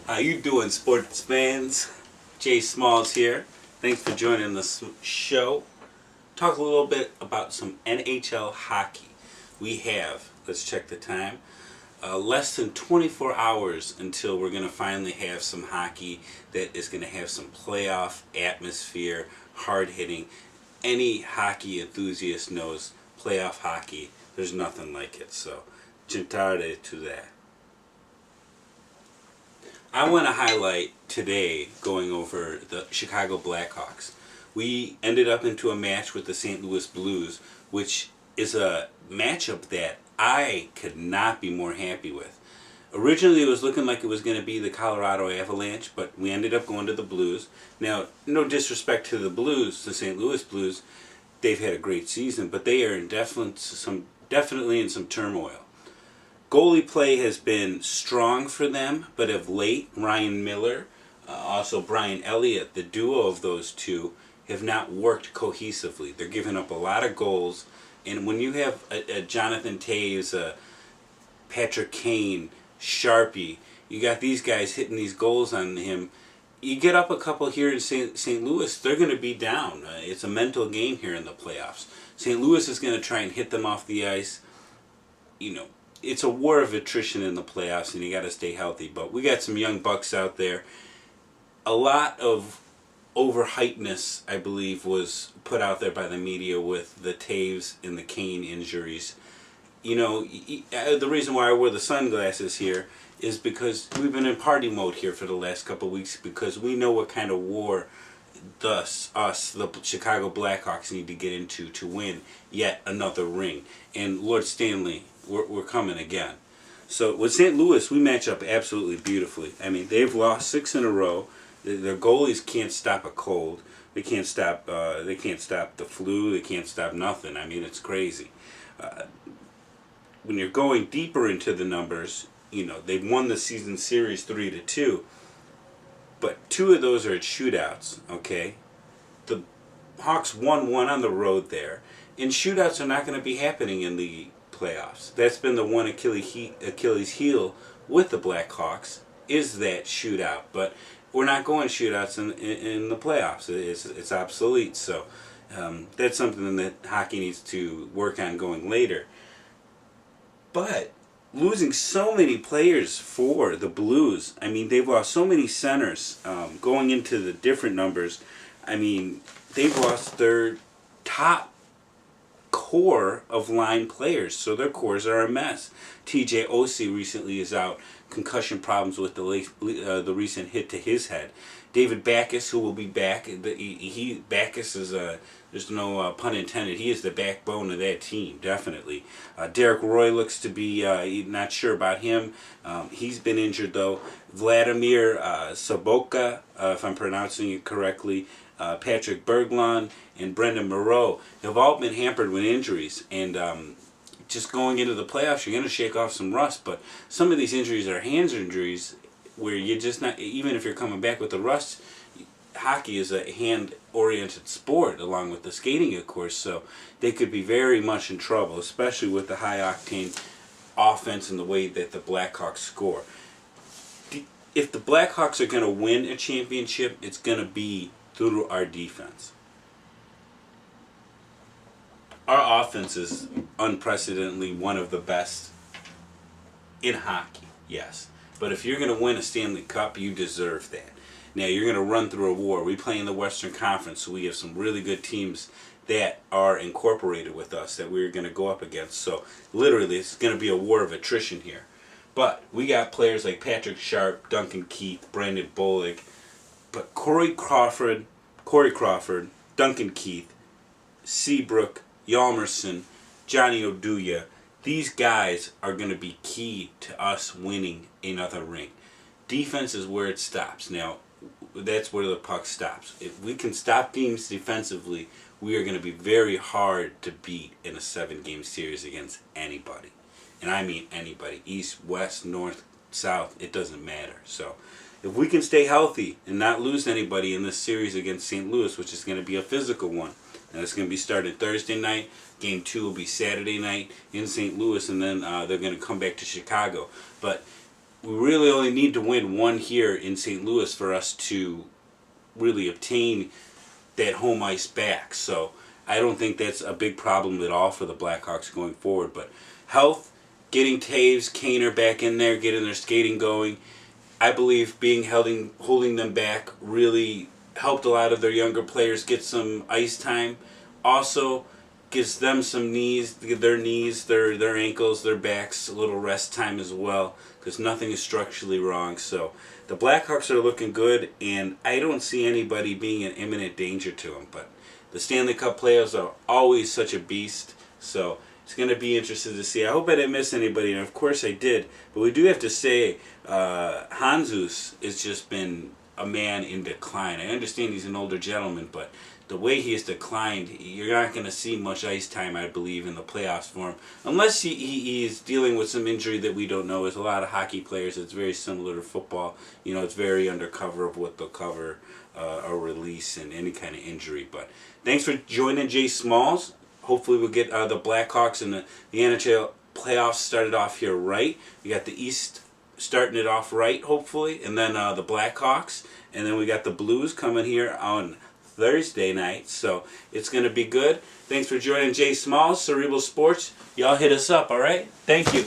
How you doing, sports fans? Jay Smalls here. Thanks for joining this show. Talk a little bit about some NHL hockey. We have, let's check the time, less than 24 hours until we're going to finally have some hockey that is going to have some playoff atmosphere, hard hitting. Any hockey enthusiast knows playoff hockey, there's nothing like it. So, gentare to that. I want to highlight today going over the Chicago Blackhawks. We ended up into a match with the St. Louis Blues, which is a matchup that I could not be more happy with. Originally, it was looking like it was going to be the Colorado Avalanche, but we ended up going to the Blues. Now, no disrespect to the Blues, the St. Louis Blues, they've had a great season, but they are definitely in some turmoil. Goalie play has been strong for them, but of late, Ryan Miller, also Brian Elliott, the duo of those two, have not worked cohesively. They're giving up a lot of goals, and when you have a Jonathan Toews, a Patrick Kane, Sharpie, you got these guys hitting these goals on him. You get up a couple here in St. Louis, they're going to be down. It's a mental game here in the playoffs. St. Louis is going to try and hit them off the ice. You know, it's a war of attrition in the playoffs, and you got to stay healthy. But we got some young bucks out there. A lot of overhypeness, I believe, was put out there by the media with the Toews and the Kane injuries. You know, the reason why I wore the sunglasses here is because we've been in party mode here for the last couple of weeks, because we know what kind of war the Chicago Blackhawks need to get into to win yet another ring. And Lord Stanley, we're coming again. So with St. Louis, we match up absolutely beautifully. I mean, they've lost 6 in a row. Their goalies can't stop a cold. They can't stop the flu. They can't stop nothing. I mean, it's crazy. When you're going deeper into the numbers, you know, they've won the season series 3-2. But 2 of those are at shootouts, okay? The Hawks won 1 on the road there. And shootouts are not going to be happening in the playoffs. That's been the one Achilles heel with the Blackhawks, is that shootout. But we're not going shootouts in the playoffs. It's obsolete. So that's something that hockey needs to work on going later. But losing so many players for the Blues, I mean, they've lost so many centers going into the different numbers. I mean, they've lost their top core of line players, so their cores are a mess. TJ Oshie recently is out, concussion problems with the recent hit to his head. David Backes, who will be back, Backes is there's no pun intended, he is the backbone of that team, definitely. Derek Roy looks to be not sure about him. He's been injured though. Vladimir Sobotka, if I'm pronouncing it correctly, Patrick Berglund, and Brendan Moreau have all been hampered with injuries. And just going into the playoffs, you're going to shake off some rust. But some of these injuries are hands injuries where you're just not, even if you're coming back with the rust, hockey is a hand-oriented sport along with the skating, of course. So they could be very much in trouble, especially with the high-octane offense and the way that the Blackhawks score. If the Blackhawks are going to win a championship, it's going to be through our defense. Our offense is unprecedentedly one of the best in hockey, yes. But if you're going to win a Stanley Cup, you deserve that. Now, you're going to run through a war. We play in the Western Conference, so we have some really good teams that are incorporated with us that we're going to go up against. So, literally, it's going to be a war of attrition here. But we got players like Patrick Sharp, Duncan Keith, Brandon Bollig, but Corey Crawford, Duncan Keith, Seabrook, Hjalmarsson, Johnny Oduya, these guys are going to be key to us winning another ring. Defense is where it stops. Now, that's where the puck stops. If we can stop teams defensively, we are going to be very hard to beat in a 7-game series against anybody. And I mean anybody. East, west, north, south, it doesn't matter. So if we can stay healthy and not lose anybody in this series against St. Louis, which is going to be a physical one, and it's going to be started Thursday night. Game 2 will be Saturday night in St. Louis, and then they're going to come back to Chicago. But we really only need to win one here in St. Louis for us to really obtain that home ice back. So I don't think that's a big problem at all for the Blackhawks going forward. But health, getting Taves, Kaner back in there, getting their skating going, I believe holding them back really helped a lot of their younger players get some ice time. Also gives them some their ankles, their backs a little rest time as well, because nothing is structurally wrong. So the Blackhawks are looking good, and I don't see anybody being in imminent danger to them. But the Stanley Cup playoffs are always such a beast, so it's going to be interesting to see. I hope I didn't miss anybody, and of course I did. But we do have to say Hanzus has just been a man in decline. I understand he's an older gentleman, but the way he has declined, you're not going to see much ice time, I believe, in the playoffs for him. Unless he is dealing with some injury that we don't know. There's a lot of hockey players. It's very similar to football. You know, it's very undercover of what they'll cover or release and any kind of injury. But thanks for joining Jay Smalls. Hopefully we'll get the Blackhawks and the NHL playoffs started off here right. We got the East starting it off right, hopefully, and then the Blackhawks, and then we got the Blues coming here on Thursday night, so it's going to be good. Thanks for joining Jay Smalls, Cerebral Sports. Y'all hit us up, all right? Thank you.